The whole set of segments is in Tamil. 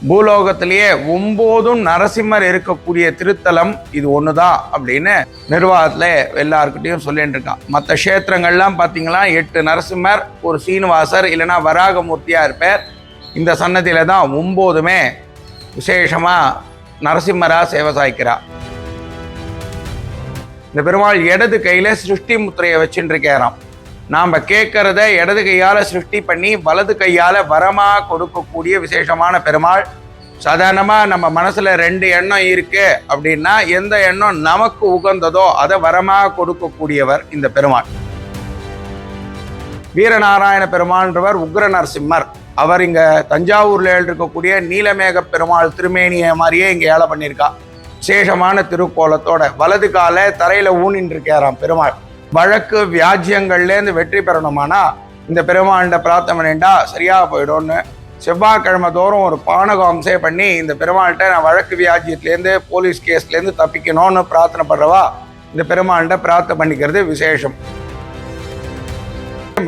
பூலோகத்திலேயே 9 நரசிம்மர் இருக்கக்கூடிய திருத்தலம் இது ஒண்ணுதான் அப்படின்னு நிர்வாகத்துல எல்லாருக்கிட்டையும் சொல்லிட்டு இருக்கான். மற்ற கஷேத்திரங்கள்லாம் பார்த்தீங்கன்னா 8 நரசிம்மர், ஒரு சீனிவாசர் இல்லைன்னா வராகமூர்த்தியா இருப்பார். இந்த சன்னதியில தான் 9மே விசேஷமா நரசிம்மரா சேவை சாய்க்கிறா. இந்த பெருமாள் இடது கையில சிருஷ்டி முத்திரையை வச்சுட்டு இருக்காராம். நாம் கேட்கறத இடது கையால் சிருஷ்டி பண்ணி வலது கையால் வரமாக கொடுக்கக்கூடிய விசேஷமான பெருமாள். சாதாரணமாக நம்ம மனசில் 2 எண்ணம் இருக்கு அப்படின்னா எந்த எண்ணம் நமக்கு உகந்ததோ அதை வரமாக கொடுக்கக்கூடியவர் இந்த பெருமாள். வீரநாராயண பெருமாள்ன்றவர் உக்ர நரசிம்மர். அவர் இங்கே தஞ்சாவூரில் இருக்கக்கூடிய நீலமேக பெருமாள் திருமேனியை மாதிரியே இங்கே ஏழை பண்ணியிருக்கா. விசேஷமான திருக்கோலத்தோட வலது காலை தரையில் ஊனின்னு இருக்காராம் பெருமாள். வழக்கு வியாஜ்யங்கள்லேருந்து வெற்றி பெறணுமானா இந்த பெருமாண்ட பிரார்த்தனைண்டா சரியாக போயிடும்னு செவ்வாய்க்கிழமை தோறும் ஒரு பானகாம்சே பண்ணி இந்த பெருமாள்கிட்ட நான் வழக்கு வியாஜ்யத்துலேருந்து போலீஸ் கேஸ்லேருந்து தப்பிக்கணும்னு பிரார்த்தனை பண்றவா இந்த பெருமாள்கிட்ட பிரார்த்தனை பண்ணிக்கிறது விசேஷம்.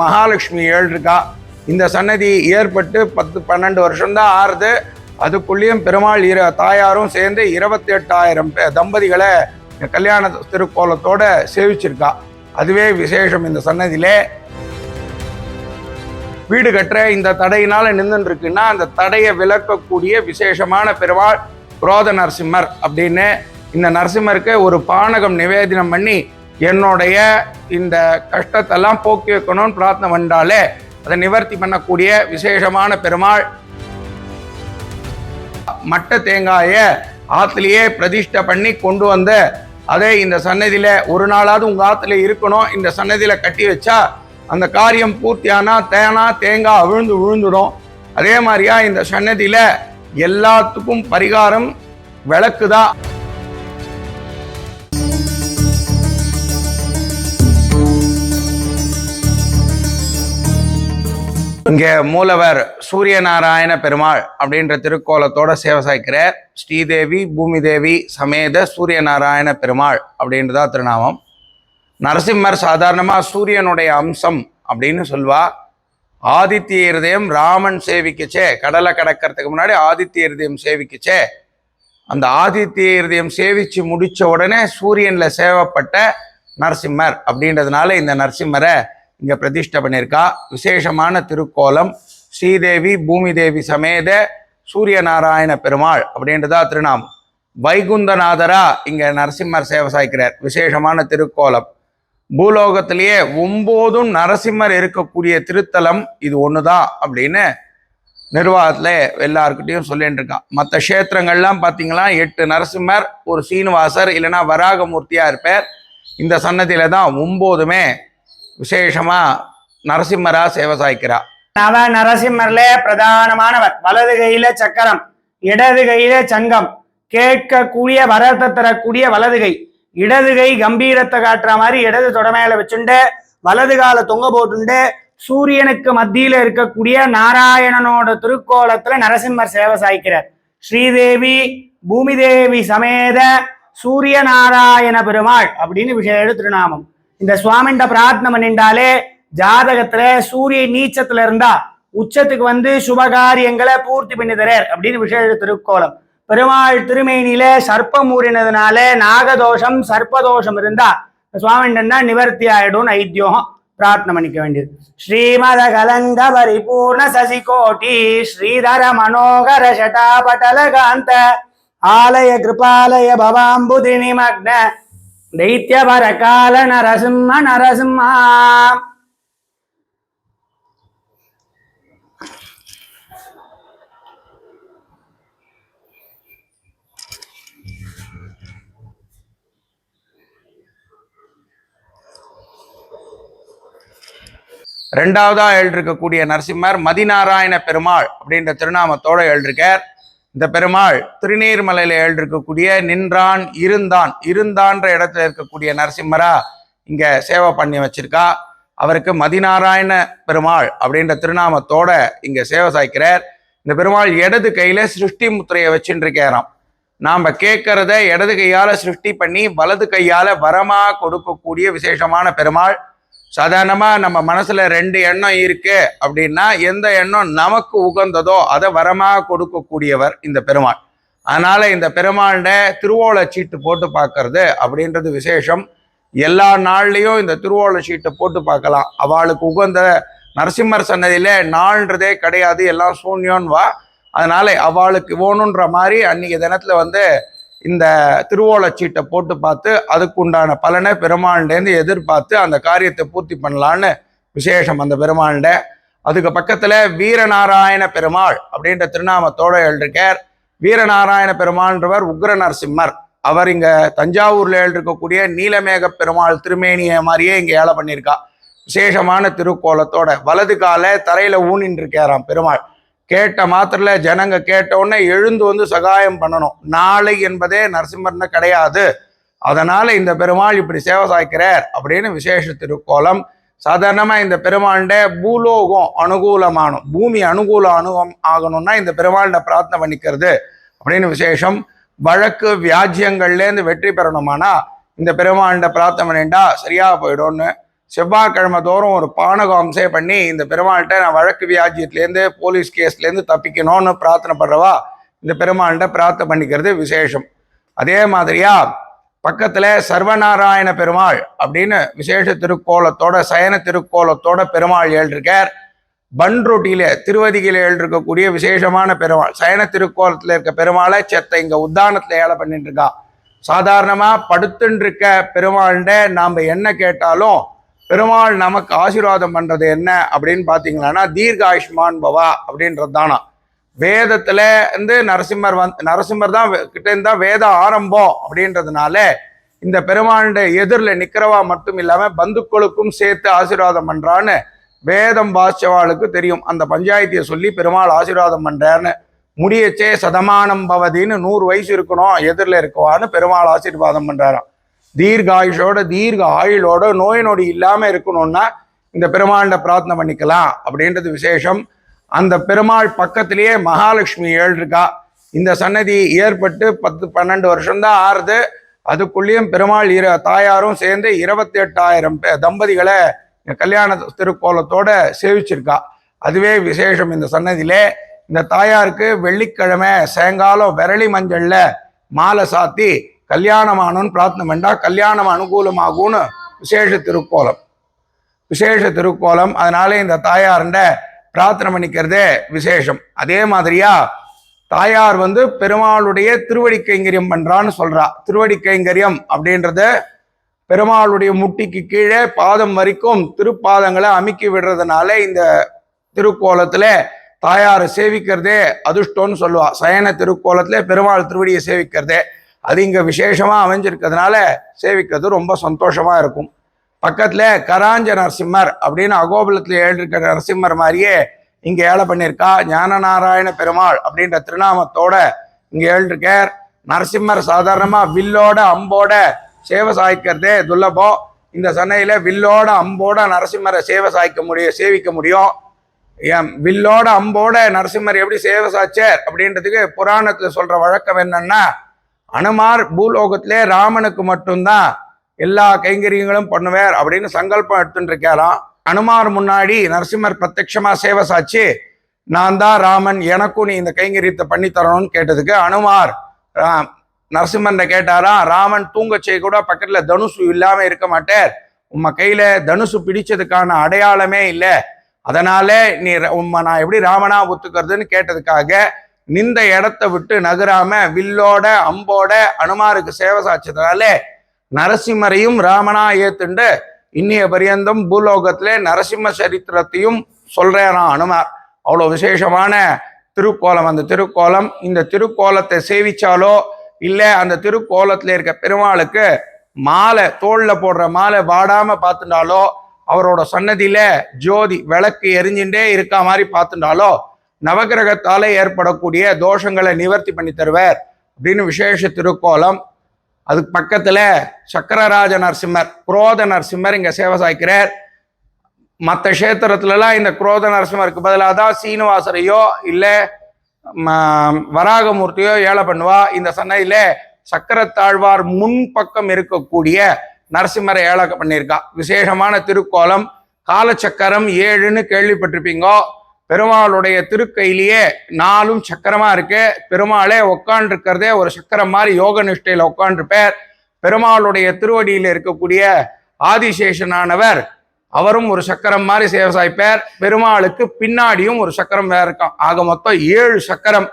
மகாலட்சுமி இருக்கா. இந்த சன்னதி ஏற்பட்டு 10-12 வருஷம்தான் ஆறுது. அதுக்குள்ளேயும் பெருமாள் தாயாரும் சேர்ந்து 28,000 தம்பதிகளை கல்யாண திருக்கோலத்தோட சேவிச்சிருக்கா. அதுவே விசேஷம். இந்த சன்னதியிலே வீடு கட்டுற இந்த தடையினால நின்றுட்டு இருக்குன்னா அந்த தடையை விளக்கக்கூடிய விசேஷமான பெருமாள் குரோத நரசிம்மர் அப்படின்னு. இந்த நரசிம்மருக்கு ஒரு பானகம் நிவேதனம் பண்ணி என்னுடைய இந்த கஷ்டத்தெல்லாம் போக்கி வைக்கணும்னு பிரார்த்தனை பண்ணாலே அதை நிவர்த்தி பண்ணக்கூடிய விசேஷமான பெருமாள். மட்ட தேங்காயை ஆத்திலேயே பிரதிஷ்டை பண்ணி கொண்டு வந்த அதே இந்த சன்னதியில ஒரு நாளாவது உங்க ஆத்துல இருக்கணும். இந்த சன்னதியில கட்டி வச்சா அந்த காரியம் பூர்த்தியானா தேங்காய் விழுந்துடும். அதே மாதிரியா இந்த சன்னதியில எல்லாத்துக்கும் பரிகாரம் விளக்குதான். இங்கே மூலவர் சூரியநாராயண பெருமாள் அப்படின்ற திருக்கோலத்தோட சேவை சாய்க்கிறார். ஸ்ரீதேவி பூமிதேவி சமேத சூரியநாராயண பெருமாள் அப்படின்றதா திருநாமம். நரசிம்மர் சாதாரணமாக சூரியனுடைய அம்சம் அப்படின்னு சொல்வா. ஆதித்ய இருதயம் ராமன் சேவிக்கச்சே, கடலை கடக்கிறதுக்கு முன்னாடி ஆதித்ய இருதயம் சேவிக்கச்சே, அந்த ஆதித்ய இருதயம் சேவிச்சு முடிச்ச உடனே சூரியன்ல சேவப்பட்ட நரசிம்மர் அப்படின்றதுனால இந்த நரசிம்மரை இங்க பிரதிஷ்டை பண்ணியிருக்கா. விசேஷமான திருக்கோலம். ஸ்ரீதேவி பூமிதேவி சமேத சூரியநாராயண பெருமாள் அப்படின்றதா திருநாமம். வைகுந்தநாதரா இங்க நரசிம்மர் சேவை சாய்க்கிறார். விசேஷமான திருக்கோலம். பூலோகத்திலேயே 9 நரசிம்மர் இருக்கக்கூடிய திருத்தலம் இது ஒண்ணுதான் அப்படின்னு நிர்வாகத்துல எல்லாருக்கிட்டையும் சொல்லிட்டு இருக்கான். மற்ற கஷேத்திரங்கள்லாம் பார்த்தீங்கன்னா 8 நரசிம்மர், ஒரு சீனிவாசர் இல்லைன்னா வராகமூர்த்தியா இருப்பார். இந்த சன்னதியில தான் 9மே விசேஷமா நரசிம்மரா சேவை சாய்க்கிறா. நவ நரசிம்மர்ல பிரதானமானவர். வலது கையில சக்கரம், இடது கையில சங்கம், கேட்கக்கூடிய வரத்தை தரக்கூடிய வலது கை. இடது கை கம்பீரத்தை காட்டுற மாதிரி இடது தொடமையில வச்சுண்டு வலது கால தொங்க போட்டுண்டு சூரியனுக்கு மத்தியில இருக்கக்கூடிய நாராயணனோட திருக்கோலத்துல நரசிம்மர் சேவை சாய்க்கிறார். ஸ்ரீதேவி பூமிதேவி சமேத சூரிய நாராயண பெருமாள் அப்படின்னு விசேஷ திருநாமம். இந்த சுவாமிண்ட பிரார்த்தனை பண்ணிட்டாலே ஜாதகத்துல சூரிய நீச்சத்துல இருந்தா உச்சத்துக்கு வந்து சுபகாரியங்களை பூர்த்தி பண்ணி தரார் அப்படின்னு விசேஷ திருக்கோலம். பெருமாள் திருமேனியில சர்ப்பம் ஊறினதுனால நாகதோஷம் சர்ப்பதோஷம் இருந்தா சுவாமிண்டா நிவர்த்தி ஆயிடும் ஐத்தியோகம். பிரார்த்தனை பண்ணிக்க வேண்டியது. ஸ்ரீமத கலங்க பரிபூர்ண சசிகோட்டி ஸ்ரீதர மனோகர சட்டாபட்டல காந்த ஆலய கிருபாலய பவாம்புதி நிமக்ன தைத்யபர கால நரசிம்ம நரசிம்மா. ரெண்டாவதா எழுதிருக்கக்கூடிய நரசிம்மர் மதிநாராயண பெருமாள் அப்படின்ற திருநாமத்தோட எழுதிருக்கார். இந்த பெருமாள் திருநீர்மலையில எழுதிருக்கக்கூடிய நின்றான் இருந்தான்ற இடத்துல இருக்கக்கூடிய நரசிம்மரா இங்க சேவை பண்ணி வச்சிருக்கா. அவருக்கு மதிநாராயண பெருமாள் அப்படின்ற திருநாமத்தோட இங்க சேவை சாய்க்கிறார். இந்த பெருமாள் இடது கையில சிருஷ்டி முத்திரையை வச்சுட்டு இருக்காராம். நாம கேட்கறத இடது கையால சிருஷ்டி பண்ணி வலது கையால வரமா கொடுக்கக்கூடிய விசேஷமான பெருமாள். சாதாரணமாக நம்ம மனசில் 2 எண்ணம் இருக்கு அப்படின்னா எந்த எண்ணம் நமக்கு உகந்ததோ அதை வரமாக கொடுக்கக்கூடியவர் இந்த பெருமாள். அதனால இந்த பெருமாள்கிட்ட திருவோலை சீட்டு போட்டு பார்க்கறது அப்படின்றது விசேஷம். எல்லா நாள்லையும் இந்த திருவோலை சீட்டை போட்டு பார்க்கலாம். அவளுக்கு உகந்த நரசிம்மர் சன்னதியில நாள்ன்றதே கிடையாது, எல்லாம் சூன்யோன்னு வா. அதனால அவளுக்கு வேணுன்ற மாதிரி அன்னைக்கு தினத்துல இந்த திருவோலை சீட்டை போட்டு பார்த்து அதுக்கு உண்டான பலனை பெருமாள்டேருந்து எதிர்பார்த்து அந்த காரியத்தை பூர்த்தி பண்ணலான்னு விசேஷம் அந்த பெருமாள்ட. அதுக்கு பக்கத்துல வீரநாராயண பெருமாள் அப்படின்ற திருநாமத்தோட எழுதிருக்கார். வீரநாராயண பெருமாள்ன்றவர் உக்ர நரசிம்மர். அவர் இங்க தஞ்சாவூர்ல இருக்கக்கூடிய நீலமேக பெருமாள் திருமேனிய மாதிரியே இங்க ஏழை பண்ணியிருக்கா. விசேஷமான திருக்கோலத்தோட வலது கால தரையில ஊனின்னு இருக்காராம் பெருமாள். கேட்ட மாத்திரல ஜனங்க கேட்ட உடனே எழுந்து சகாயம் பண்ணணும். நாளை என்பதே நரசிம்மர்னு கிடையாது. அதனால இந்த பெருமாள் இப்படி சேவை சாய்க்கிறார் அப்படின்னு விசேஷ திருக்கோலம். சாதாரணமா இந்த பெருமாள்ட பூலோகம் அனுகூலமானும், பூமி அனுகூலம் ஆகணும்னா இந்த பெருமாள்ட பிரார்த்தனை பண்ணிக்கிறது அப்படின்னு விசேஷம். வழக்கு வியாஜ்யங்கள்லேருந்து வெற்றி பெறணுமானா இந்த பெருமாள்ட பிரார்த்தனை பண்ணிட்டா சரியா போயிடும்னு செவ்வாய்க்கிழமை தோறும் ஒரு பானகாம்சே பண்ணி இந்த பெருமாள்கிட்ட நான் வழக்கு வியாஜ்யத்துலேருந்து போலீஸ் கேஸ்லேருந்து தப்பிக்கணும்னு பிரார்த்தனை பண்றவா இந்த பெருமாள்கிட்ட பிரார்த்தனை பண்ணிக்கிறது விசேஷம். அதே மாதிரியா பக்கத்துல சர்வநாராயண பெருமாள் அப்படின்னு விசேஷ திருக்கோலத்தோட சயன திருக்கோலத்தோட பெருமாள் எழுதிருக்கார். பன்ருட்டியில திருவதிகையில எழுதிருக்கக்கூடிய விசேஷமான பெருமாள். சயன திருக்கோலத்துல இருக்க பெருமாளை செத்த இங்க உத்தானத்துல ஏழை பண்ணிட்டு இருக்கா. சாதாரணமா படுத்துட்டு இருக்க பெருமாள்கிட்ட நாம என்ன கேட்டாலும் பெருமாள் நமக்கு ஆசீர்வாதம் பண்றது என்ன அப்படின்னு பாத்தீங்கன்னா தீர்காயுஷ்மான் பவா அப்படின்றது தானா. வேதத்துல நரசிம்மர் தான் கிட்ட இருந்தா வேத ஆரம்பம் அப்படின்றதுனால இந்த பெருமாளுடைய எதிரில் நிக்கிறவா மட்டும் இல்லாம பந்துக்களுக்கும் சேர்த்து ஆசீர்வாதம் பண்றான்னு வேதம் வாசிச்சவாளுக்கு தெரியும். அந்த பஞ்சாயத்தியை சொல்லி பெருமாள் ஆசீர்வாதம் பண்றான்னு முடியச்சே சதமானம் பவதின்னு 100 வயசு இருக்கணும் எதிரில் இருக்குவான்னு பெருமாள் ஆசீர்வாதம் பண்றாராம். தீர்காயுஷோட தீர்க்க ஆயுளோட நோய் நொடி இல்லாம இருக்கணும்னா இந்த பெருமாள்கிட்ட பிரார்த்தனை பண்ணிக்கலாம் அப்படின்றது விசேஷம். அந்த பெருமாள் பக்கத்திலேயே மகாலட்சுமி இருக்கா. இந்த சன்னதி ஏற்பட்டு 10-12 வருஷம்தான் ஆறுது. அதுக்குள்ளேயும் பெருமாள் தாயாரும் சேர்ந்து 28,000 தம்பதிகளை கல்யாண திருக்கோலத்தோட சேவிச்சிருக்கா. அதுவே விசேஷம். இந்த சன்னதியிலே இந்த தாயாருக்கு வெள்ளிக்கிழமை சாயங்காலம் விரலி மஞ்சள்ல மாலை சாத்தி கல்யாணமானோன்னு பிரார்த்தனை பண்ணா கல்யாணம் அனுகூலமாகும்னு விசேஷ திருக்கோலம். அதனால இந்த தாயார்ண்ட பிரார்த்தனை பண்ணிக்கிறதே விசேஷம். அதே மாதிரியா தாயார் பெருமாளுடைய திருவடி கைங்கரியம் பண்றான்னு சொல்றா. திருவடி கைங்கரியம் அப்படின்றது பெருமாளுடைய முட்டிக்கு கீழே பாதம் வரைக்கும் திருப்பாதங்களை அமுக்கி விடுறதுனால இந்த திருக்கோலத்துல தாயாரை சேவிக்கிறதே அதிர்ஷ்டம்னு சொல்லுவா. சயன திருக்கோலத்துல பெருமாள் திருவடியை சேவிக்கிறதே அது இங்க விசேஷமா அமைஞ்சிருக்கிறதுனால சேவிக்கிறது ரொம்ப சந்தோஷமா இருக்கும். பக்கத்துல கராஞ்ச நரசிம்மர் அப்படின்னு அகோபலத்துல எழுதிருக்கிற நரசிம்மர் மாதிரியே இங்க ஏழை பண்ணியிருக்கா. ஞானநாராயண பெருமாள் அப்படின்ற திருநாமத்தோட இங்க எழுதிருக்கார். நரசிம்மர் சாதாரணமா வில்லோட அம்போட சேவை சாய்க்கிறதே துல்லபம். இந்த சன்னையில வில்லோட அம்போட நரசிம்மரை சேவிக்க முடியும். வில்லோட அம்போட நரசிம்மர் எப்படி சேவை சாய்ச்சார் அப்படின்றதுக்கு புராணத்துல சொல்ற வழக்கம் என்னன்னா, அனுமார் பூலோகத்திலே ராமனுக்கு மட்டும்தான் எல்லா கைங்கரியங்களும் பண்ணுவார் அப்படின்னு சங்கல்பம் எடுத்துட்டு இருக்காராம். அனுமார் முன்னாடி நரசிம்மர் பிரத்யட்சமா சேவை சாச்சு நான் தான் ராமன், எனக்கும் நீ இந்த கைங்கரியத்தை பண்ணி தரணும்னு கேட்டதுக்கு அனுமார் நரசிம்மன் கேட்டாராம், ராமன் தூங்கச்சை கூட பக்கத்துல தனுசு இல்லாம இருக்க மாட்டார், உம்ம கையில தனுசு பிடிச்சதுக்கான அடையாளமே இல்லை, அதனால நீ நான் எப்படி ராமனா ஒத்துக்கிறதுன்னு கேட்டதுக்காக நிந்த இடத்த விட்டு நகராம வில்லோட அம்போட அனுமாருக்கு சேவை சாச்சதுனால நரசிம்மரையும் ராமனா ஏத்துண்டு இன்னைய பரியந்தம் பூலோகத்துல நரசிம்ம சரித்திரத்தையும் சொல்றாராம் அனுமார். அவ்வளோ விசேஷமான திருக்கோலம் அந்த திருக்கோலம். இந்த திருக்கோலத்தை சேவிச்சாலோ இல்லை அந்த திருக்கோலத்துல இருக்க பெருமாளுக்கு மாலை தோல்ல போடுற மாலை வாடாம பார்த்துட்டாலோ, அவரோட சன்னதியில ஜோதி விளக்கு எரிஞ்சுட்டே இருக்க மாதிரி பார்த்துட்டாலோ நவகிரகத்தால ஏற்படக்கூடிய தோஷங்களை நிவர்த்தி பண்ணி தருவார் அப்படின்னு விசேஷ திருக்கோலம். அதுக்கு பக்கத்துல சக்கரராஜ நரசிம்மர், குரோத நரசிம்மர் இங்க சேவை சாய்க்கிறார். மற்ற கஷேத்திரத்துலலாம் இந்த குரோத நரசிம்மருக்கு பதிலாக தான் சீனிவாசரையோ இல்லை வராகமூர்த்தியோ ஏழை பண்ணுவா. இந்த சன்னையில சக்கரத்தாழ்வார் முன்பக்கம் இருக்கக்கூடிய நரசிம்மரை ஏழக்க பண்ணியிருக்கா. விசேஷமான திருக்கோலம். காலச்சக்கரம் 7ன்னு கேள்விப்பட்டிருப்பீங்கோ. பெருமாளுடைய திருக்கையிலேயே 4 சக்கரமா இருக்கு. பெருமாளே உட்காண்டிருக்கிறதே ஒரு சக்கரம் மாதிரி யோக நிஷ்டையில உட்காண்டிருப்பார். பெருமாளுடைய திருவடியில இருக்கக்கூடிய ஆதிசேஷனானவர் அவரும் ஒரு சக்கரம் மாதிரி சேவை சாய்ப்பார். பெருமாளுக்கு பின்னாடியும் ஒரு சக்கரம் வேற இருக்கான். ஆக மொத்தம் 7 சக்கரம்.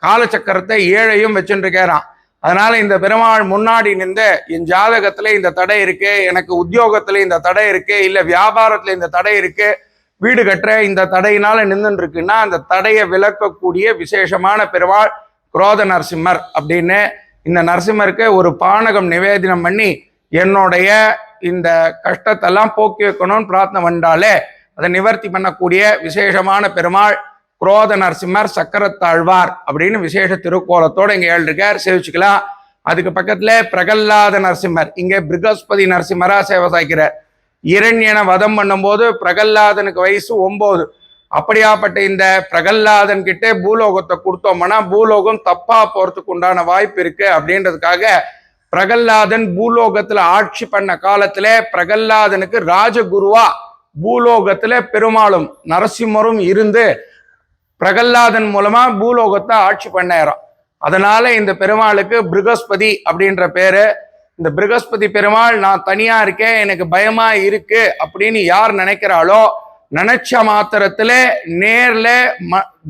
காலச்சக்கரத்தை 7ஐயும் வச்சுருக்காராம். அதனால இந்த பெருமாள் முன்னாடி நின்று என் ஜாதகத்துல இந்த தடை இருக்கு, எனக்கு உத்தியோகத்துல இந்த தடை இருக்கு, இல்ல வியாபாரத்துல இந்த தடை இருக்கு, வீடு கட்டுற இந்த தடையினால நின்றுட்டு இருக்குன்னா அந்த தடையை விளக்கக்கூடிய விசேஷமான பெருமாள் குரோத நரசிம்மர் அப்படின்னு. இந்த நரசிம்மருக்கு ஒரு பானகம் நிவேதனம் பண்ணி என்னுடைய இந்த கஷ்டத்தெல்லாம் போக்கி வைக்கணும்னு பிரார்த்தனை பண்ணாலே அதை நிவர்த்தி பண்ணக்கூடிய விசேஷமான பெருமாள் குரோத நரசிம்மர் சக்கரத்தாழ்வார் அப்படின்னு விசேஷ திருக்கோலத்தோட இங்க எழுதிருக்கார். சேவிச்சுக்கலாம். அதுக்கு பக்கத்துல பிரகல்லாத நரசிம்மர், இங்க பிருகஸ்பதி நரசிம்மரா சேவை சாய்க்கிறார். இரண்யனை வதம் பண்ணும்போது பிரகல்லாதனுக்கு வயசு 9. அப்படியாப்பட்ட இந்த பிரகல்லாதன் கிட்டே பூலோகத்தை கொடுத்தோம்னா பூலோகம் தப்பா போறதுக்கு உண்டான வாய்ப்பு இருக்கு அப்படின்றதுக்காக பிரகல்லாதன் பூலோகத்துல ஆட்சி பண்ண காலத்துல பிரகல்லாதனுக்கு ராஜகுருவா பூலோகத்துல பெருமாளும் நரசிம்மரும் இருந்து பிரகல்லாதன் மூலமா பூலோகத்தை ஆட்சி பண்ணாராம். அதனால இந்த பெருமாளுக்கு பிருகஸ்பதி அப்படின்ற பேரு. இந்த பிருகஸ்பதி பெருமாள் நான் தனியா இருக்கேன், எனக்கு பயமா இருக்கு அப்படின்னு யார் நினைக்கிறாளோ நினைச்ச மாத்திரத்துல நேர்ல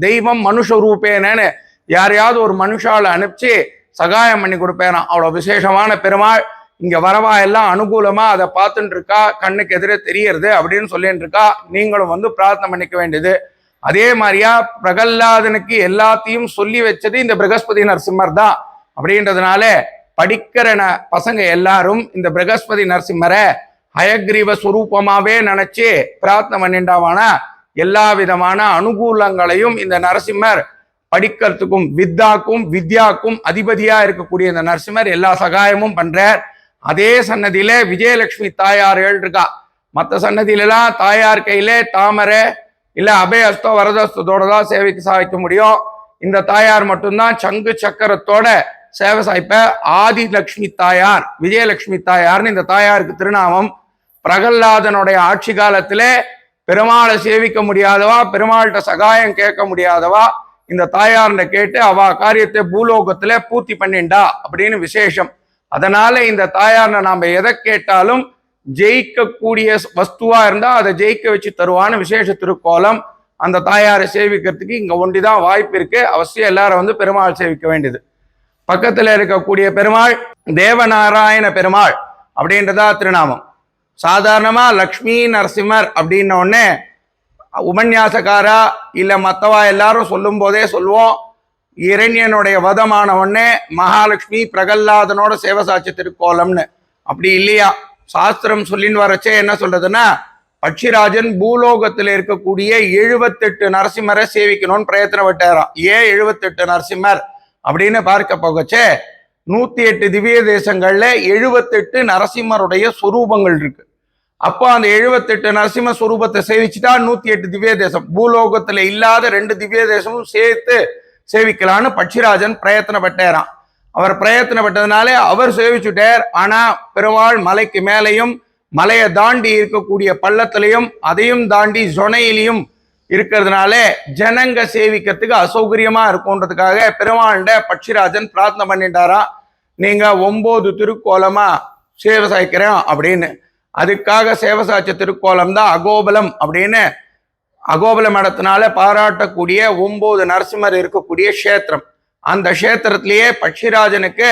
தெய்வம் மனுஷ ரூபேனன்னு யாரையாவது ஒரு மனுஷால அனுப்பிச்சு சகாயம் பண்ணி கொடுப்பேனாம். அவ்வளவு விசேஷமான பெருமாள். இங்க வரவா எல்லாம் அனுகூலமா அதை பார்த்துட்டு இருக்கா, கண்ணுக்கு எதிரே தெரியறது அப்படின்னு சொல்லிட்டு இருக்கா. நீங்களும் வந்து பிரார்த்தனை பண்ணிக்க வேண்டியது. அதே மாதிரியா பிரகல்லாதனுக்கு எல்லாத்தையும் சொல்லி வச்சது இந்த பிருகஸ்பதி நரசிம்மர் தான். அப்படின்றதுனால படிக்கிற பசங்க எல்லாரும் இந்த பிருகஸ்பதி நரசிம்மரை ஹயக்ரீவ சுரூபமாவே நினைச்சு பிரார்த்தனை பண்ணிண்டாவானா எல்லா விதமான அனுகூலங்களையும் இந்த நரசிம்மர் படிக்கிறதுக்கும் வித்யாக்கும் அதிபதியா இருக்கக்கூடிய இந்த நரசிம்மர் எல்லா சகாயமும் பண்றார். அதே சன்னதியில விஜயலட்சுமி தாயார் இருக்கா. மற்ற சன்னதியிலாம் தாயார் கையில தாமரை இல்ல அபயஸ்தோ வரதஸ்தோட தான் சேவைக்கு சாய்க்க முடியும். இந்த தாயார் மட்டும்தான் சங்கு சக்கரத்தோட சேவை சாய்ப்ப. ஆதி லட்சுமி தாயார், விஜயலட்சுமி தாயார்னு இந்த தாயாருக்கு திருநாமம். பிரகல்லாதனுடைய ஆட்சி காலத்துல பெருமாளை சேவிக்க முடியாதவா, பெருமாள்கிட்ட சகாயம் கேட்க முடியாதவா இந்த தாயார்கிட்ட கேட்டு அவ காரியத்தை பூலோகத்துல பூர்த்தி பண்ணிண்டா அப்படின்னு விசேஷம். அதனால இந்த தாயார்ன நாம எதை கேட்டாலும் ஜெயிக்கக்கூடிய வஸ்துவா இருந்தா அதை ஜெயிக்க வச்சு தருவான்னு விசேஷ திருக்கோலம். அந்த தாயாரை சேவிக்கிறதுக்கு இங்க ஒண்டிதான் வாய்ப்பு இருக்கு. அவசியம் எல்லாரும் வந்து பெருமாள் சேவிக்க வேண்டியது. பக்கத்துல இருக்கக்கூடிய பெருமாள் தேவநாராயண பெருமாள் அப்படின்றதா திருநாமம். சாதாரணமா லக்ஷ்மி நரசிம்மர் அப்படின்ன உடனே உபன்யாசக்காரா இல்ல மத்தவா எல்லாரும் சொல்லும் போதே சொல்லுவோம் இரண்யனுடைய வதமான உடனே மகாலட்சுமி பிரகல்லாதனோட சேவை சாட்சி திருக்கோலம்னு. அப்படி இல்லையா, சாஸ்திரம் சொல்லின்னு வரச்சே என்ன சொல்றதுன்னா பட்சிராஜன் பூலோகத்தில் இருக்கக்கூடிய 78 நரசிம்மரை சேவிக்கணும்னு பிரயத்தனப்பட்டாராம். ஏன் 78 நரசிம்மர் அப்படின்னு பார்க்க போகச்சே 108 திவ்ய தேசங்கள்ல 78 நரசிம்மருடைய சுரூபங்கள் இருக்கு. அப்போ அந்த 78 நரசிம்ம சுரூபத்தை சேவிச்சுட்டா 108 திவ்ய தேசம், பூலோகத்துல இல்லாத 2 திவ்ய தேசமும் சேர்த்து சேவிக்கலான்னு பட்சிராஜன் பிரயத்தனப்பட்டாராம். அவர் பிரயத்தனப்பட்டதுனாலே அவர் சேவிச்சுட்டார். ஆனா பெருமாள் மலைக்கு மேலையும் மலையை தாண்டி இருக்கக்கூடிய பள்ளத்திலையும் அதையும் தாண்டி ஜொனையிலையும் இருக்கிறதுனால ஜனங்க சேவிக்கிறதுக்கு அசௌகரியமா இருக்கும்ன்றதுக்காக பெருமாள்கிட்ட பட்சிராஜன் பிரார்த்தனை பண்ணிட்டாராம். நீங்க 9 திருக்கோலமா சேவை சாய்க்கிறேன் அப்படின்னு. அதுக்காக சேவை சாய்ச்ச திருக்கோலம் தான் அகோபலம் அப்படின்னு. அகோபல மடத்தினால பாராட்டக்கூடிய 9 நரசிம்மர் இருக்கக்கூடிய கஷேத்திரம். அந்த கஷேத்திரத்திலேயே பட்சிராஜனுக்கு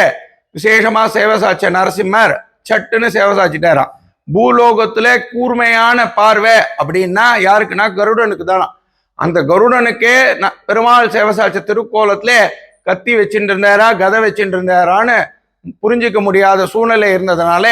விசேஷமா சேவை சாய்ச்ச நரசிம்மர் சட்டுன்னு சேவை சாய்ச்சிட்டாராம். பூலோகத்துல கூர்மையான பார்வை அப்படின்னா யாருக்குன்னா கருடனுக்கு தானா. அந்த கருடனுக்கே பெருமாள் சேவை சாய்ச்ச திருக்கோலத்துல கத்தி வச்சுட்டு இருந்தாரா கதை வச்சுட்டு இருந்தாரான்னு புரிஞ்சிக்க முடியாத சூழ்நிலை இருந்ததுனால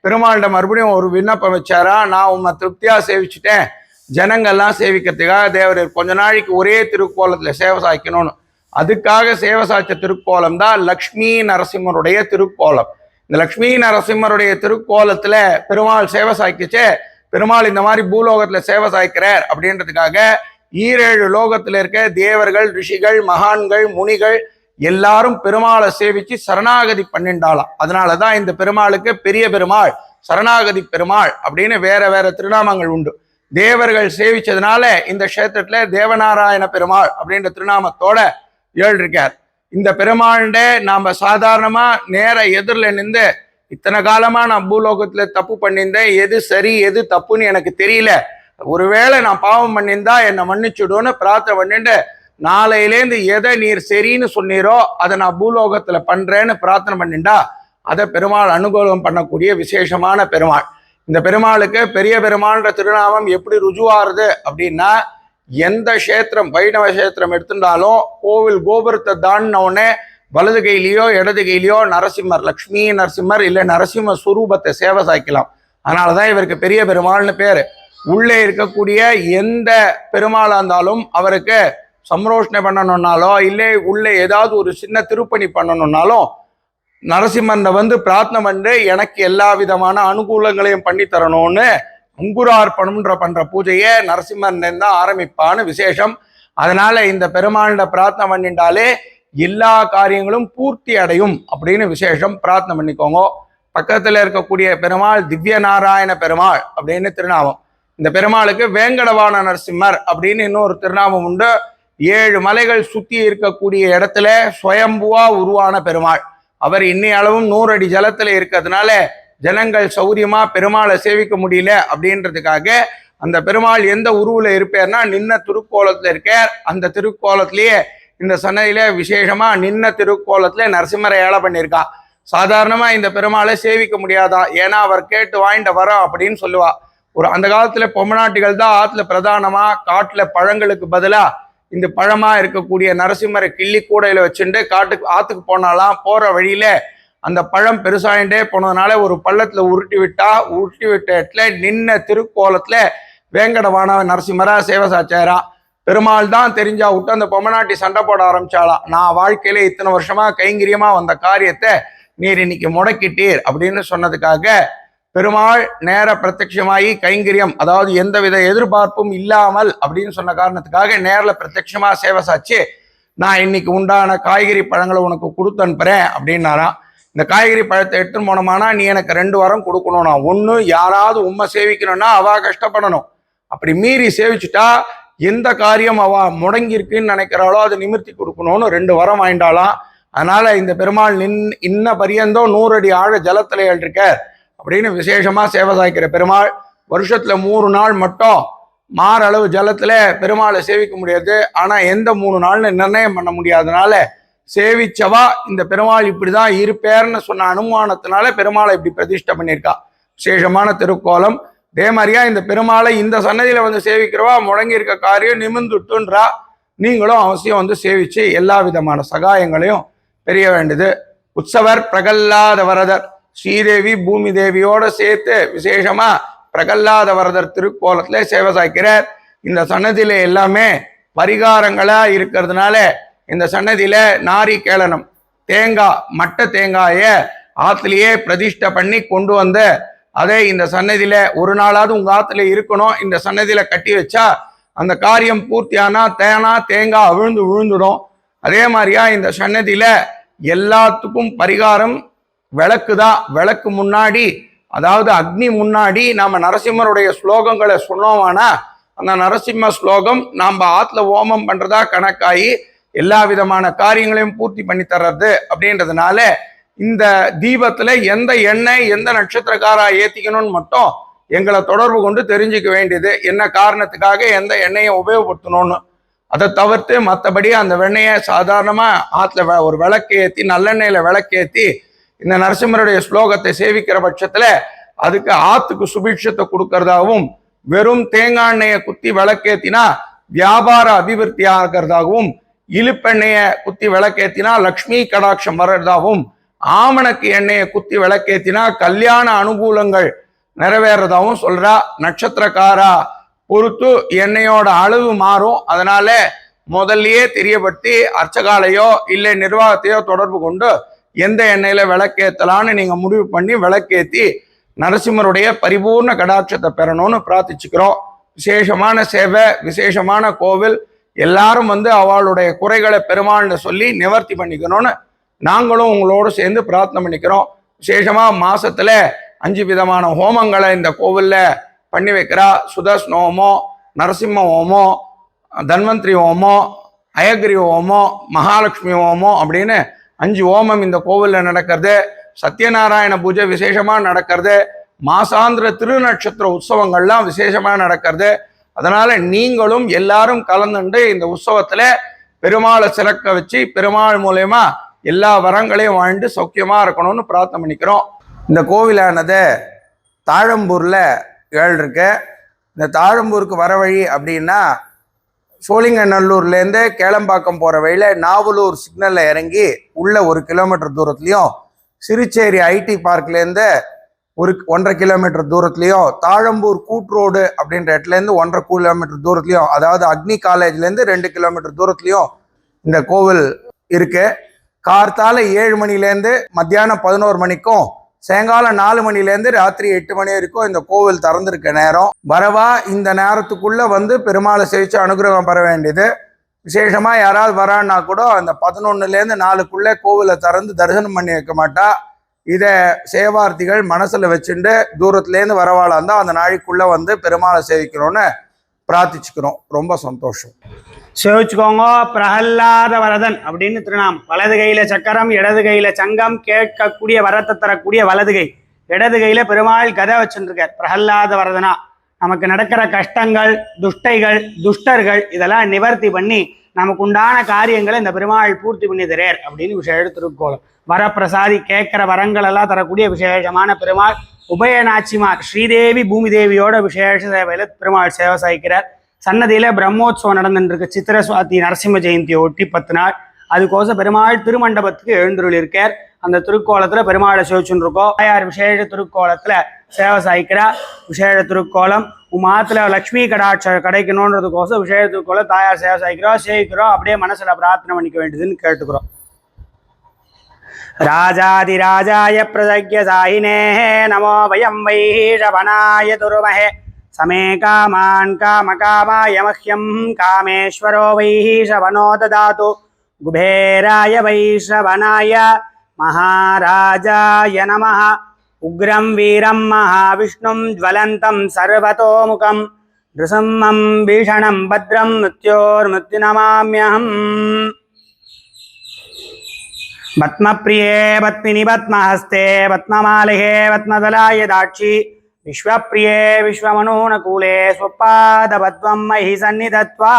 பெருமாள்கிட்ட மறுபடியும் ஒரு விண்ணப்பம் வச்சாரா, நான் உண்மை திருப்தியா சேவிச்சுட்டேன், ஜனங்கள்லாம் சேவிக்கிறதுக்காக தேவர் கொஞ்ச நாளைக்கு ஒரே திருக்கோலத்துல சேவை சாய்க்கணும்னு. அதுக்காக சேவை சாய்ச்ச திருக்கோலம் தான் லக்ஷ்மி நரசிம்மருடைய திருக்கோலம். இந்த லக்ஷ்மி நரசிம்மருடைய திருக்கோலத்துல பெருமாள் சேவை சாய்க்கிச்சே, பெருமாள் இந்த மாதிரி பூலோகத்துல சேவை சாய்க்கிறார் அப்படின்றதுக்காக 7 லோகத்துல இருக்க தேவர்கள், ரிஷிகள், மகான்கள், முனிகள் எல்லாரும் பெருமாளை சேவிச்சு சரணாகதி பண்ணிண்டாலாம். அதனாலதான் இந்த பெருமாளுக்கு பெரிய பெருமாள், சரணாகதி பெருமாள் அப்படின்னு வேற வேற திருநாமங்கள் உண்டு. தேவர்கள் சேவிச்சதுனால இந்த கஷேத்திரத்துல தேவநாராயண பெருமாள் அப்படின்ற திருநாமத்தோட இருக்கார். இந்த பெருமாள்ட நாம சாதாரணமா நேர எதிரில் நின்று இத்தனை காலமா நான் பூலோகத்துல தப்பு பண்ணியிருந்தேன், எது சரி எது தப்புன்னு எனக்கு தெரியல, ஒருவேளை நான் பாவம் பண்ணியிருந்தா என்னை மன்னிச்சுடுன்னு பிரார்த்தனை பண்ணிட்டு நாளையிலேருந்து எதை நீர் சரின்னு சொன்னீரோ அதை நான் பூலோகத்துல பண்றேன்னு பிரார்த்தனை பண்ணிண்டா அதை பெருமாள் அனுகூலம் பண்ணக்கூடிய விசேஷமான பெருமாள். இந்த பெருமாளுக்கு பெரிய பெருமாள்ன்ற திருநாமம் எப்படி ருஜுவாருது அப்படின்னா, எந்த கஷேத்திரம் வைணவ கஷேத்திரம் எடுத்துட்டாலும் கோவில் கோபுரத்தை தாண்டின உடனே வலது கையிலையோ இடது கையிலையோ நரசிம்மர், லக்ஷ்மி நரசிம்மர் இல்லை நரசிம்ம சுரூபத்தை சேவை சாய்க்கலாம். அதனாலதான் இவருக்கு பெரிய பெருமாள்னு பேரு. உள்ளே இருக்கக்கூடிய எந்த பெருமாளா இருந்தாலும் அவருக்கு சம்ரோஷணை பண்ணணும்னாலோ இல்லை உள்ளே ஏதாவது ஒரு சின்ன திருப்பணி பண்ணணும்னாலும் நரசிம்மன் வந்து பிரார்த்தனை பண்ணி எனக்கு எல்லா விதமான அனுகூலங்களையும் பண்ணி தரணும்னு அங்குரார்ப்பணம்ன்ற பண்ற பூஜையை நரசிம்மன் தான் ஆரம்பிப்பான்னு விசேஷம். அதனால இந்த பெருமாள்கிட்ட பிரார்த்தனை பண்ணிட்டாலே எல்லா காரியங்களும் பூர்த்தி அடையும் அப்படின்னு விசேஷம். பிரார்த்தனை பண்ணிக்கோங்க. பக்கத்துல இருக்கக்கூடிய பெருமாள் திவ்ய நாராயண பெருமாள் அப்படின்னு திருநாமம். இந்த பெருமாளுக்கு வேங்கடவான நரசிம்மர் அப்படின்னு இன்னொரு திருநாமம் உண்டு. 7 மலைகள் சுத்தி இருக்கக்கூடிய இடத்துல சுயம்புவா உருவான பெருமாள். அவர் இன்னைய அளவும் 100 அடி ஜலத்துல இருக்கிறதுனால ஜனங்கள் சௌரியமா பெருமாளை சேவிக்க முடியல அப்படின்றதுக்காக அந்த பெருமாள் எந்த உருவுல இருப்பார்னா நின்ன திருக்கோலத்துல இருக்கார். அந்த திருக்கோலத்திலேயே இந்த சன்னதியில விசேஷமா நின்ன திருக்கோலத்துல நரசிம்மரை ஏழை பண்ணியிருக்கா. சாதாரணமா இந்த பெருமாளை சேவிக்க முடியாதா, ஏன்னா அவர் கேட்டு வாங்கிட்டு வரோம் அப்படின்னு சொல்லுவா. அந்த காலத்துல பொம்மநாட்டிகள் தான் ஆத்துல பிரதானமா காட்டுல பழங்களுக்கு பதிலா இந்த பழமா இருக்கக்கூடிய நரசிம்மரை கிள்ளி கூடையில வச்சுட்டு ஆத்துக்கு போனாலாம். போற வழியில அந்த பழம் பெருசாயிண்டே போனதுனால ஒரு பள்ளத்துல உருட்டி விட்ட இடத்துல நின்ன திருக்கோலத்துல வேங்கடவான நரசிம்மரா சேவை சாச்சாரா. பெருமாள் தான் தெரிஞ்சா விட்டு அந்த பொம்மநாட்டி சண்டை போட ஆரம்பிச்சாலாம். நான் வாழ்க்கையில இத்தனை வருஷமா கைங்கரியமா வந்த காரியத்தை நீர் இன்னைக்கு முடக்கிட்டீர் அப்படின்னு சொன்னதுக்காக பெருமாள் நேர பிரத்யட்சமாயி கைங்கரியம், அதாவது எந்தவித எதிர்பார்ப்பும் இல்லாமல் அப்படின்னு சொன்ன காரணத்துக்காக நேரில் பிரத்யட்சமா சேவை சாச்சு நான் இன்னைக்கு உண்டான காய்கறி பழங்களை உனக்கு கொடுத்து அனுப்புறேன் அப்படின்னாராம். இந்த காய்கறி பழத்தை எடுத்துன்னு போனோமானா நீ எனக்கு 2 வாரம் கொடுக்கணும்னா, ஒன்று யாராவது உண்மை சேவிக்கணும்னா அவ கஷ்டப்படணும், அப்படி மீறி சேவிச்சுட்டா எந்த காரியம் அவ முடங்கியிருக்குன்னு நினைக்கிறாளோ அதை நிமிர்த்தி கொடுக்கணும்னு 2 வாரம் வாங்கிட்டாலாம். அதனால இந்த பெருமாள் இன்ன பரியந்தோ 100 அடி ஆழ ஜலத்துல இருக்கார் அப்படின்னு விசேஷமா சேவை சாய்க்கிற பெருமாள். வருஷத்துல 3 நாள் மட்டும் மாறளவு ஜலத்துல பெருமாளை சேவிக்க முடியாது. ஆனா எந்த 3 நாள்னு நிர்ணயம் பண்ண முடியாதனால சேவிச்சவா இந்த பெருமாள் இப்படிதான் இருப்பேர்னு சொன்ன அனுமானத்தினால பெருமாளை இப்படி பிரதிஷ்டை பண்ணியிருக்கா. விசேஷமான திருக்கோலம். அதே மாதிரியா இந்த பெருமாளை இந்த சன்னதியில வந்து சேவிக்கிறவா முடங்கி இருக்க காரியம் நிமிந்துட்டுன்றா. நீங்களும் அவசியம் வந்து சேவிச்சு எல்லா விதமான சகாயங்களையும் பெரிய வேண்டியது. உற்சவர் பிரகல்லாத வரதர் ஸ்ரீதேவி பூமி தேவியோட சேர்த்து விசேஷமா பிரகல்லாத வரதர் திருக்கோலத்துல சேவை சாய்க்கிறார். இந்த சன்னதியில எல்லாமே பரிகாரங்களா இருக்கிறதுனால இந்த சன்னதியில நாரி கேளனம் தேங்காய் மட்ட தேங்காய ஆத்துலயே பிரதிஷ்டை பண்ணி கொண்டு வந்த அதே இந்த சன்னதியில ஒரு நாளாவது உங்க ஆத்துல இருக்கணும். இந்த சன்னதியில கட்டி வச்சா அந்த காரியம் பூர்த்தியானா தேங்காய் விழுந்துடும். அதே மாதிரியா இந்த சன்னதியில எல்லாத்துக்கும் பரிகாரம் விளக்கு தான். விளக்கு முன்னாடி, அதாவது அக்னி முன்னாடி நாம நரசிம்மருடைய ஸ்லோகங்களை சொன்னோமானா அந்த நரசிம்ம ஸ்லோகம் நாம் ஆத்துல ஹோமம் பண்றதா கணக்காகி எல்லா விதமான காரியங்களையும் பூர்த்தி பண்ணி தர்றது அப்படின்றதுனால இந்த தீபத்துல எந்த எண்ணெய் எந்த நட்சத்திரக்காரா ஏத்திக்கணும்னு மட்டும் எங்களை தொடர்பு கொண்டு தெரிஞ்சுக்க வேண்டியது, என்ன காரணத்துக்காக எந்த எண்ணெயை உபயோகப்படுத்தணும்னு. அதை தவிர்த்து மற்றபடி அந்த வெண்ணெயை சாதாரணமா ஆத்துல ஒரு விளக்கு ஏற்றி நல்லெண்ணெயில விளக்கு ஏற்றி இந்த நரசிம்மருடைய ஸ்லோகத்தை சேவிக்கிற பட்சத்துல அதுக்கு ஆத்துக்கு சுபிட்சத்தை கொடுக்கறதாகவும், வெறும் தேங்காய் எண்ணெயை குத்தி விளக்கேத்தினா வியாபார அபிவிருத்தி ஆகிறதாகவும், இழுப்பெண்ணெய குத்தி விளக்கேத்தினா லக்ஷ்மி கடாட்சம் வர்றதாகவும், ஆமணக்கு எண்ணெயை குத்தி விளக்கேத்தினா கல்யாண அனுகூலங்கள் நிறைவேறதாகவும் சொல்றா. நட்சத்திரக்காரா பொறுத்து எண்ணெயோட அளவு மாறும். அதனால முதல்லயே தெரியப்படுத்தி அர்ச்சகாலையோ இல்லை நிர்வாகத்தையோ தொடர்பு கொண்டு எந்த எண்ணெயில விளக்கேத்தலான்னு நீங்க முடிவு பண்ணி விளக்கேத்தி நரசிம்மருடைய பரிபூர்ண கடாட்சத்தை பெறணும்னு பிரார்த்திச்சுக்கிறோம். விசேஷமான சேவை, விசேஷமான கோவில். எல்லாரும் வந்து அவளுடைய குறைகளை பெருமாள்னு சொல்லி நிவர்த்தி பண்ணிக்கணும்னு நாங்களும் உங்களோடு சேர்ந்து பிரார்த்தனை பண்ணிக்கிறோம். விசேஷமா மாசத்துல 5 விதமான ஹோமங்களை இந்த கோவிலில் பண்ணி வைக்கிறா. சுதர்ஷ்ண ஹோமம், நரசிம்ம ஹோமம், தன்வந்திரி ஹோமம், அயக்ரி ஹோமம், மகாலட்சுமி ஹோமம் அப்படின்னு 5 ஹோமம் இந்த கோவிலில் நடக்கிறது. சத்யநாராயண பூஜை விசேஷமாக நடக்கிறது. மாசாந்திர திருநட்சத்திர உற்சவங்கள்லாம் விசேஷமாக நடக்கிறது. அதனால நீங்களும் எல்லாரும் கலந்துண்டு இந்த உற்சவத்தில் பெருமாளை சிறக்க வச்சு பெருமாள் மூலயமா எல்லா வரங்களையும் வாழ்ந்து சௌக்கியமா இருக்கணும்னு பிரார்த்தனை பண்ணிக்கிறோம். இந்த கோவிலானது தாழம்பூர்ல இருக்கு. இந்த தாழம்பூருக்கு வர வழி அப்படின்னா சோழிங்கநல்லூர்லேருந்து கேளம்பாக்கம் போகிற வழியில் நாவலூர் சிக்னலில் இறங்கி உள்ள 1 கிலோமீட்டர் தூரத்துலையும், சிறுச்சேரி ஐடி பார்க்லேருந்து 1.5 கிலோமீட்டர் தூரத்துலையும், தாழம்பூர் கூட்ரோடு அப்படின்ற இடத்துலேருந்து 1.5 கிலோமீட்டர் தூரத்துலையும், அதாவது அக்னி காலேஜ்லேருந்து 2 கிலோமீட்டர் தூரத்துலையும் இந்த கோவில் இருக்கு. கார்த்தால 7 மணிலேருந்து மத்தியானம் 11 மணிக்கும், சாயங்காலம் 4 மணிலேருந்து ராத்திரி 8 மணி வரைக்கும் இந்த கோவில் திறந்திருக்க நேரம். வரவா இந்த நேரத்துக்குள்ள வந்து பெருமாளை சேவிச்சு அனுகிரகம் பெற வேண்டியது. விசேஷமா யாராவது வரான்னா கூட அந்த 11லேருந்து 4க்குள்ளே கோவிலை திறந்து தரிசனம் பண்ணி வைக்க மாட்டா. இதை சேவார்த்திகள் மனசுல வச்சுட்டு தூரத்துலேருந்து வரவாளா இருந்தா அந்த நாளைக்குள்ள வந்து பெருமாளை சேவிக்கணும்னு பிரார்த்திச்சுக்கிறோம். ரொம்ப சந்தோஷம். சேவிச்சுக்கோங்க. பிரகல்லாத வரதன் அப்படின்னு திருநாம். வலது கையில சக்கரம், இடது கையில சங்கம், கேட்கக்கூடிய வரத்தை தரக்கூடிய வலது கை, இடது கையில பெருமாள் கதை வச்சுருக்கார். பிரகல்லாத வரதனா நமக்கு நடக்கிற கஷ்டங்கள், துஷ்டைகள், துஷ்டர்கள் இதெல்லாம் நிவர்த்தி பண்ணி நமக்கு உண்டான காரியங்களை இந்த பெருமாள் பூர்த்தி பண்ணி தரேர் அப்படின்னு விசேஷ திருக்கோலம். வரப்பிரசாதி கேட்கிற வரங்கள் எல்லாம் தரக்கூடிய விசேஷமான பெருமாள். உபயநாச்சிமார் ஸ்ரீதேவி பூமி தேவியோட விசேஷ சேவையில பெருமாள் சேவை சாய்க்கிறார். சன்னதியில பிரம்மோத்சவம் நடந்துருக்கு. சித்திர சுவாதி நரசிம்ம ஜெயந்தியை ஒட்டி 10 நாள். அதுக்கோசம் பெருமாள் திருமண்டபத்துக்கு எழுந்துருள் இருக்கார். அந்த திருக்கோலத்துல பெருமாளை சேவிச்சுன்னு இருக்கோம். தாயார் விசேஷ திருக்கோலத்துல சேவை சாய்க்கிறா. விசேஷ திருக்கோலம் மாத்துல லக்ஷ்மி கடாட்ச கிடைக்கணுன்றதுக்கோசம் விசேஷ திருக்கோலம் தாயார் சேவை சாய்க்கிறோம், சேவிக்கிறோம். அப்படியே மனசுல பிரார்த்தனை பண்ணிக்க வேண்டியதுன்னு கேட்டுக்கிறோம். ராஜாதிராஜாய பிரதக்ய சாயினே நமோ வயம் வைஷவனாய துருமஹே சமே காமான் காமகாமாய மஹ்யம் காமேஸ்வரோ வைஷவனோ ததாது குபேராய வைஷவனாய மகாராஜாய நமः. உக்ரம் வீரம் மகாவிஷ்ணும் ஜ்வலந்தம் சர்வதோமுகம் நிருசிம்மம் பீஷணம் பத்ரம் மிருத்யோர்மிருத்யுநமாம்யஹம். பத்மப்ரியே பத்மினி பத்மஹஸ்தே பத்மமாலிகே பத்மதலாய தாட்சி விஸ்வப்ரியே விஸ்வமனூனகூலே ஸ்வப்பாத பத்மம் மஹி சந்நிதத்வா.